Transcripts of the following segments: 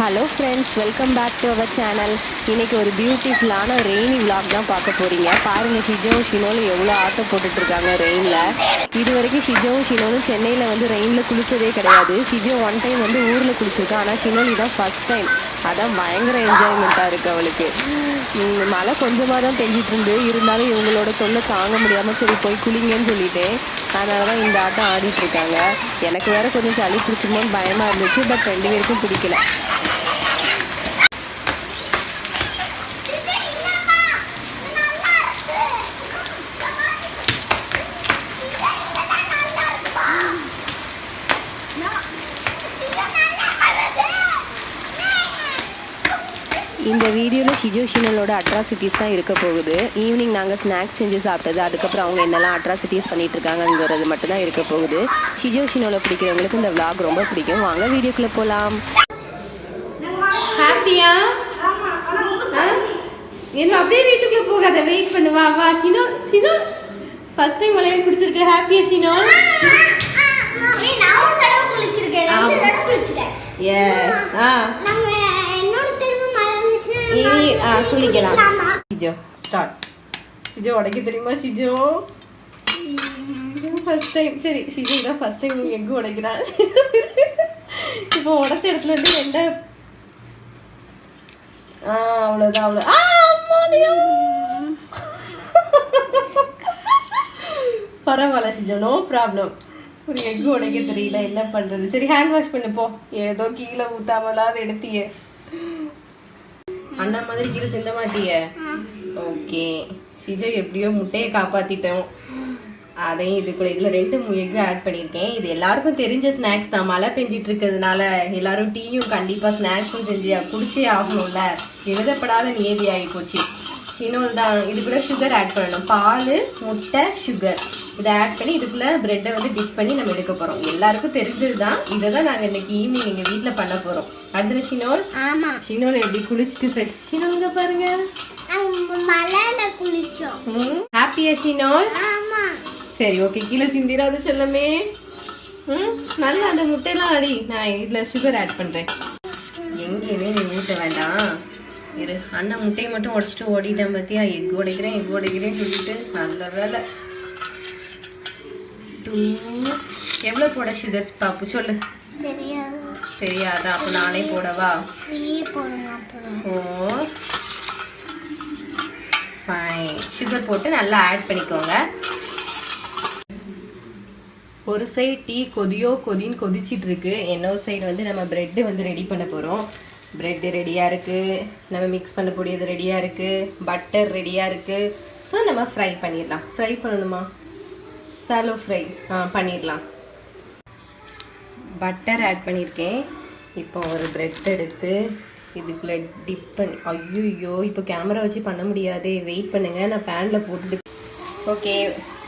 Hello friends, welcome back to our channel. இன்றைக்கி ஒரு பியூட்டிஃபுல்லான ரெய்னி விலாக் தான் பார்க்க போகிறீங்க. பாருங்கள், ஷிஜோவும் ஷினோலும் எவ்வளோ ஆட்டம் போட்டுட்ருக்காங்க ரெயினில். இது வரைக்கும் ஷிஜோவும் ஷினோலும் சென்னையில் ரெயினில் குளித்ததே கிடையாது. ஷிஜோ ஒன் டைம் ஊரில் குளிச்சிருக்கான். ஆனால் ஷினோல் இதான் ஃபஸ்ட் டைம். அதான் பயங்கர என்ஜாய்மெண்ட்டாக இருக்குது அவளுக்கு. மழை கொஞ்சமாக தான் பெஞ்சிட்டு இருந்தாலும் இவங்களோட தொல்லை தாங்க முடியாமல் சரி போய் குளிங்கன்னு சொல்லிட்டேன். அதனால தான் இந்த ஆட்டம் ஆடிட்டுருக்காங்க. எனக்கு வேறு கொஞ்சம் சளி பிடிச்சிமோன்னு பயமாக இருந்துச்சு. பட் 2 பேருக்கும் பிடிக்கல. இந்த வீடியோவில் ஷிஜோ ஷினலோட அட்ராசிட்டிஸ் தான் இருக்க போகுது. ஈவினிங் நாங்கள் ஸ்நாக்ஸ் செஞ்சு சாப்பிட்டது, அதுக்கப்புறம் அவங்க என்னெல்லாம் அட்ராசிட்டிஸ் பண்ணிகிட்ருக்காங்கங்கிறது மட்டும்தான் இருக்க போகுது. ஷிஜோ ஷினோலை பிடிக்கிறவங்களுக்கு இந்த விளாக் ரொம்ப பிடிக்கும். வாங்க வீடியோக்குள்ளே போகலாம். ஹாப்பியா? என்ன அப்படியே வீட்டுக்குள்ளே போகாத, வெயிட் பண்ணு. வா வா ஷினோ. ஷினோ ஃபர்ஸ்ட் டைம் மலையை பிடிச்சிருக்க. ஹாப்பியா ஷினோ? குளிக்கலாம். Shijo start. ஷிஜோ உடைக்க தெரியுமா? Shijo first time. சரி, ஷிஜோ தான் ஃபர்ஸ்ட் டைம் எக்கு உடைக்கிறான். இப்போ உடைச்ச இடத்துல இருந்து எந்த அவ்வளோதான் அவ்வளோ. பரவாயில்ல ஷிஜோ, நோ ப்ராப்ளம். ஒரு எக்கு உடைக்க தெரியல, என்ன பண்றது? சரி, ஹேண்ட் வாஷ் பண்ணு போ. ஏதோ கீழே ஊத்தாமலாத எடுத்தியே. அண்ணா மாதிரி கீழே சிந்த மாட்டிய. ஓகே, ஷிஜோ எப்படியோ முட்டையை காப்பாத்திட்டோம். அதையும் இது கூட இதில் 2 எக்கு ஆட் பண்ணியிருக்கேன். இது எல்லாருக்கும் தெரிஞ்ச ஸ்நாக்ஸ் தான். மழை பெஞ்சிட்டு இருக்கிறதுனால எல்லாரும் டீயும் கண்டிப்பாக ஸ்நாக்ஸும் செஞ்சு குடிச்சே ஆகணும்ல. எழுதப்படாத நியதி ஆகி போச்சு. ஷினோல் தான் இதுக்குள்ளே சுகர் ஆட் பண்ணணும். பால், முட்டை, சுகர் இதை ஆட் பண்ணி இதுக்குள்ளே ப்ரெட்டை டிப் பண்ணி நம்ம எடுக்க போகிறோம். எல்லாருக்கும் தெரிஞ்சது தான். இதை தான் நாங்கள் இன்னைக்கு ஈவினிங் எங்கள் வீட்டில் பண்ண போகிறோம். அடுத்த ஷினோல். ஆமாம், ஷினோல் எப்படி குளிச்சுட்டு ஃப்ரெஷ். ஷினோல் பாருங்க, ஹாப்பியா ஷினோல்? சரி, ஓகே, கீழே சிந்திராது செல்லமே. நல்லா அந்த முட்டையெல்லாம் அடி. நான் இதில் சுகர் ஆட் பண்ணுறேன். எங்கேயுமே நீ ஊட்ட வேண்டாம். இரு, அண்ணன் முட்டையை மட்டும் உடச்சிட்டு ஓடிட்டேன் பார்த்தியா. எக் உடைக்கிறேன் சொல்லிட்டு. நல்ல வேலை. 2 எவ்வளோ போட சுகர் பாப்பு சொல்லு. தெரியாதா? அப்போ நானே போடவா? 4 5 சுகர் போட்டு நல்லா ஆட் பண்ணிக்கோங்க. ஒரு சைடு டீ கொதின்னு கொதிச்சிட்டு இருக்கு. இன்னொரு சைடு நம்ம பிரெட்டு ரெடி பண்ண போகிறோம். பிரெட்டு ரெடியாக இருக்குது. நம்ம மிக்ஸ் பண்ண கூடியது ரெடியாக இருக்குது. பட்டர் ரெடியாக இருக்குது. ஸோ நம்ம ஃப்ரை பண்ணிடலாம். ஃப்ரை பண்ணணுமா? சாலோ ஃப்ரை பண்ணிடலாம். பட்டர் ஆட் பண்ணியிருக்கேன். இப்போ ஒரு பிரெட் எடுத்து இதுக்குள்ளே டிப் பண்ணி. ஐயோ, இப்போ கேமரா வச்சு பண்ண முடியாதே. வெயிட் பண்ணுங்கள், நான் பேனில் போட்டுட்டு. ஓகே,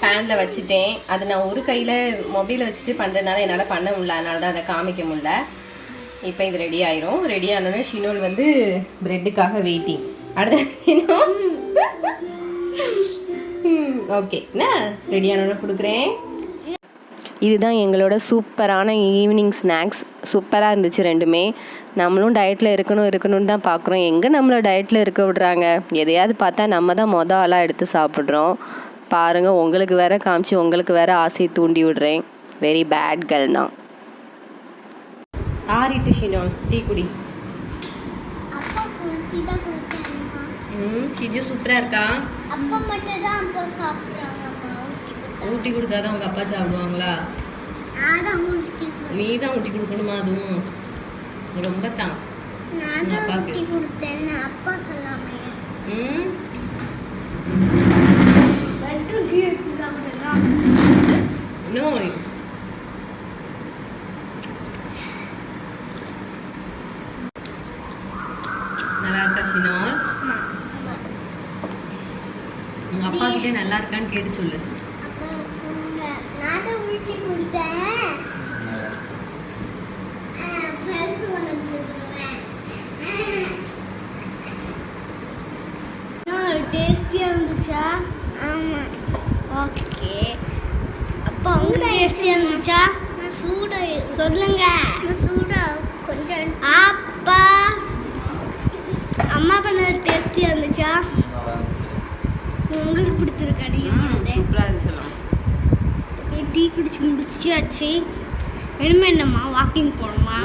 பேனில் வச்சுட்டேன். அதை நான் ஒரு கையில் மொபைலை வச்சுட்டு பண்ணுறதுனால என்னால் பண்ண முடியல. அதனால தான் அதை காமிக்க முடியல. இப்போ இது ரெடி ஆயிரும். ரெடி ஆனோடனே ஷினோல் பிரெட்டுக்காக வெயிட்டிங். அடுத்த ஷினோல் ஓகே, நான் ரெடி ஆனோடனே கொடுக்குறேன். இதுதான் எங்களோட சூப்பரான ஈவினிங் ஸ்நாக்ஸ். சூப்பராக இருந்துச்சு ரெண்டுமே. நம்மளும் டயட்டில் இருக்கணும்னு தான் பார்க்குறோம். எங்கே நம்மளை டயட்டில் இருக்க விடுறாங்க? எதையாவது பார்த்தா நம்ம தான் ஆளாக எடுத்து சாப்பிட்றோம். பாருங்கள், உங்களுக்கு வேற காமிச்சு உங்களுக்கு வேற ஆசையை தூண்டி விடுறேன். வெரி பேட் கேர்ள் நான். ஆறிட்டு ஷினோல் டீ குடி. ஷிஜோ சூப்பரா இருக்கா? அப்பா மட்டும் தான் அப்பா சாப்பிடுறாங்க. ஊட்டி கொடுத்தாதான் அவங்க அப்பா சாப்பிடுவாங்களா? நீ தான் ஊட்டி கொடுக்கணுமா? அதுவும் ரொம்ப தான். ஊட்டி கொடுத்தேன் அப்பா சொல்லாமே. நோ, நல்லா இருக்கா ஷினோல்? உங்க அப்பா கிட்டே நல்லா இருக்கான்னு கேட்டு சொல்லு. டேஸ்டியா இருந்துச்சா? ஆமா. ஓகே, அப்பா உங்களுக்கு டேஸ்டியா இருந்துச்சா? நான் சூடா சொல்லுங்க. நான் சூடா கொஞ்சம். அப்பா உங்களுக்கு பிடிச்சிருக்கு அதிகமானது. சூப்பரா இருந்துச்சுலாம். டீ குடிச்சு முடிச்சாச்சு. இனிமே என்னம்மா வாக்கிங் போகணுமா?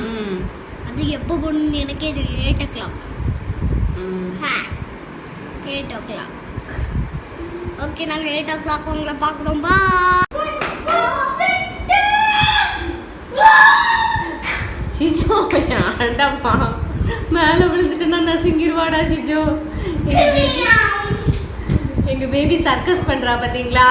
அது எப்போ போகணும்னு எனக்கே தெரியும். 8 o'clock. 8 o'clock. ஓகே, நாங்கள் 8 o'clock உங்களை பார்க்குறோம். பா ஷிஜோ ஆண்டாப்பா மேலே விழுந்துட்டேன்னா நசுங்கிடுவாடா ஷிஜோ. எங்க பேபி சர்க்கஸ் பண்றா பாத்தீங்களா?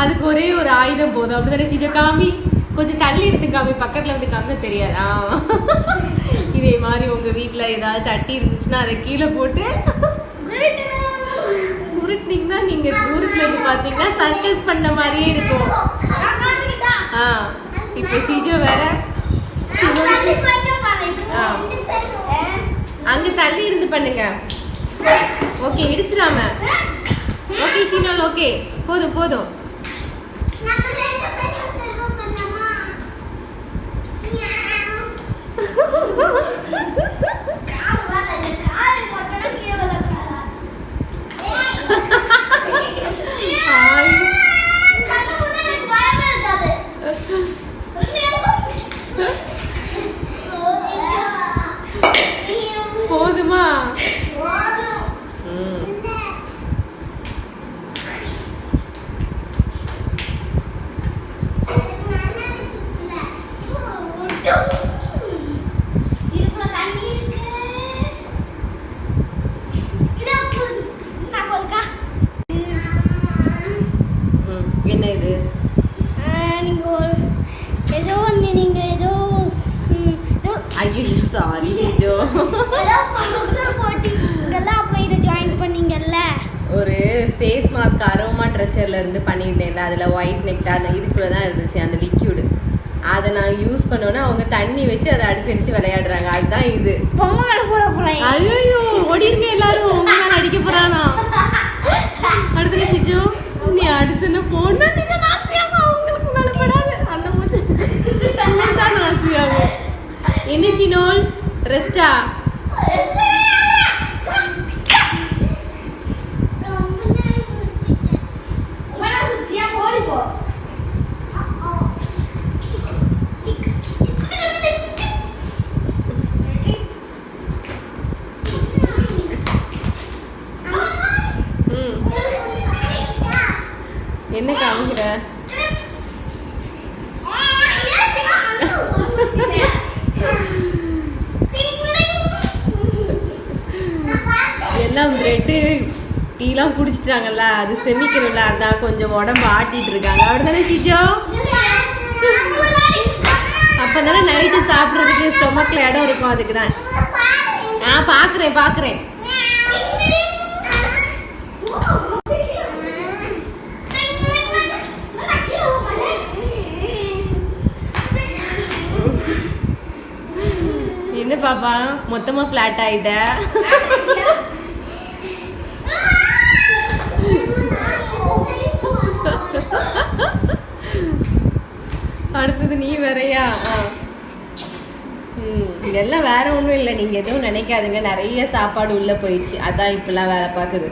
அதுக்கு ஒரே ஒரு ஆயுதம் போதும். அப்படிதானே ஷிஜோ? காமி, கொஞ்சம் தள்ளி இருந்து காமி, பக்கத்துல வந்து காமி தெரியாதா? இதே மாதிரி உங்க வீட்டுல ஏதாவது சட்டி இருந்துச்சுன்னா அதை கீழே போட்டு உருட்டினீங்கன்னா நீங்க தூரத்துல இருந்து பாத்தீங்கன்னா சர்க்கஸ் பண்ண மாதிரியே இருக்கும். இப்ப ஷிஜோ வேற அங்க தள்ளி இருந்து பண்ணுங்க. ஓகே, இடிச்சிடாம. ஓகே ஷினோல், ஓகே போதும் போதும். போதுமா? என்ன இது? ஐயோ சாரி ஷிஜோ. ஒரு ஃபேஸ் மாஸ்க் அரோமா ட்ரெஷர்ல இருந்து பண்ணியிருந்தேன்ல, அதுல ஒயிட் நெக்டார் இதுக்குள்ள தான் இருந்துச்சு அந்த லிக்யூடு. அதை நான் யூஸ் பண்ணோன்னா அவங்க தண்ணி வச்சு அதை அடிச்சு அடிச்சு விளையாடுறாங்க. அதுதான் இது. ஐயோ ஓடிருங்க எல்லாரும், உங்க மேல அடிக்க போறானா? அடுத்த ஷிஜோ நீ அடிச்சுன்னு போனா அவங்களுக்கு மேல படாது. அந்த மாதிரி தான் நாசியாகும். என்ன ஷினோல், ரெஸ்டா? என்ன காமிக்கிற? எல்லாம் பிரெட்டு டீலாம் குடிச்சிட்டாங்கல்ல, அது செமிக்கணும்ல, அதான் கொஞ்சம் உடம்பு ஆட்டிட்டு இருக்காங்க. அப்படிதானே ஷிஜோ? அப்பதானே நைட்டு சாப்பிட்றதுக்கு ஸ்டொமக்ல இடம் இருக்கும். அதுக்கு தான். பாக்குறேன் பாக்குறேன். என்ன பாப்பா மொத்தமா பிளாட் ஆயிட்ட? அடுத்தது நீ வேறையா? இதெல்லாம் வேற ஒன்றும் இல்லை, நீங்க எதுவும் நினைக்காதுங்க. நிறைய சாப்பாடு உள்ள போயிடுச்சு, அதான் இப்பெல்லாம் வேலை பார்க்குது.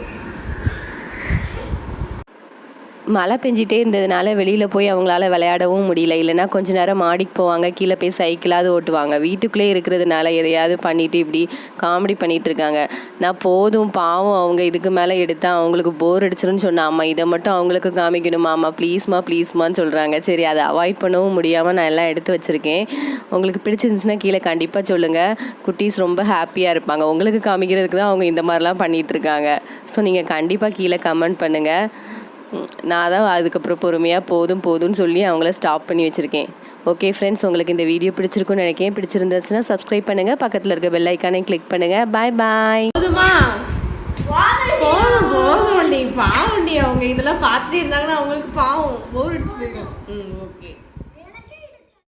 மழை பெஞ்சிட்டே இருந்ததுனால வெளியில் போய் அவங்களால விளையாடவும் முடியல. இல்லைனா கொஞ்ச நேரம் மாடிக்கு போவாங்க, கீழே போய் சைக்கிளாவது ஓட்டுவாங்க. வீட்டுக்குள்ளே இருக்கிறதுனால எதையாவது பண்ணிட்டு இப்படி காமெடி பண்ணிட்டு இருக்காங்க. நான் போதும் பாவம், அவங்க இதுக்கு மேலே எடுத்தா அவங்களுக்கு போர் அடிச்சிருன்னு சொன்னேன். அம்மா இதை மட்டும் அவங்களுக்கு காமிக்கணுமா அம்மா, ப்ளீஸ்மான்னு சொல்கிறாங்க. சரி, அதை அவாய்ட் பண்ணவும் முடியாமல் நான் எல்லாம் எடுத்து வச்சுருக்கேன். உங்களுக்கு பிடிச்சிருந்துச்சுன்னா கீழே கண்டிப்பாக சொல்லுங்கள். குட்டீஸ் ரொம்ப ஹாப்பியாக இருப்பாங்க. உங்களுக்கு காமிக்கிறதுக்கு தான் அவங்க இந்த மாதிரிலாம் பண்ணிகிட்ருக்காங்க. ஸோ நீங்கள் கண்டிப்பாக கீழே கமெண்ட் பண்ணுங்கள். நான் தான் அதுக்கப்புறம் பொறுமையாக போதும்னு சொல்லி அவங்கள ஸ்டாப் பண்ணி வச்சுருக்கேன். ஓகே ஃப்ரெண்ட்ஸ், உங்களுக்கு இந்த வீடியோ பிடிச்சிருக்குன்னு நினைக்கிறேன். பிடிச்சிருந்துச்சுன்னா சப்ஸ்கிரைப் பண்ணுங்கள், பக்கத்தில் இருக்க பெல் ஐக்கானே கிளிக் பண்ணுங்கள். பாய். போதும் நீ பாவண்டி. அவங்க இதெல்லாம் பார்த்துட்டே இருந்தாங்கன்னா அவங்களுக்கு பாவம் போர் அடிச்சு போயிடும்.